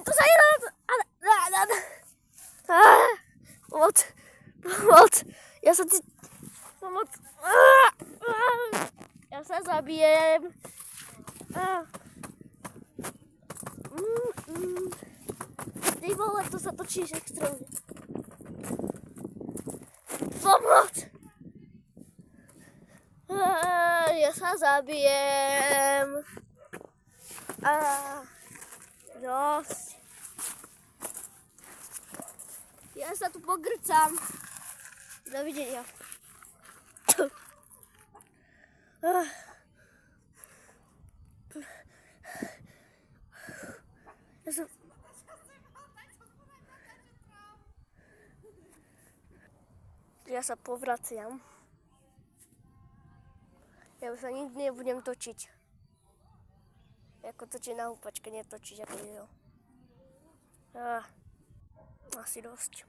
to sa pomoc, pomoc, ja sa ti... Pomoc. Ja sa zabijem. Ty vole, to sa točíš extrémne. Pomoc. Ja sa zabijem. Dosť. Ja sa tu pogrcam. Dovidenia. Ja sa povraciam. Ja už sa nikdy nebudem točiť. Ako točiť na húpačke, netočiť ako video. Asi dosť.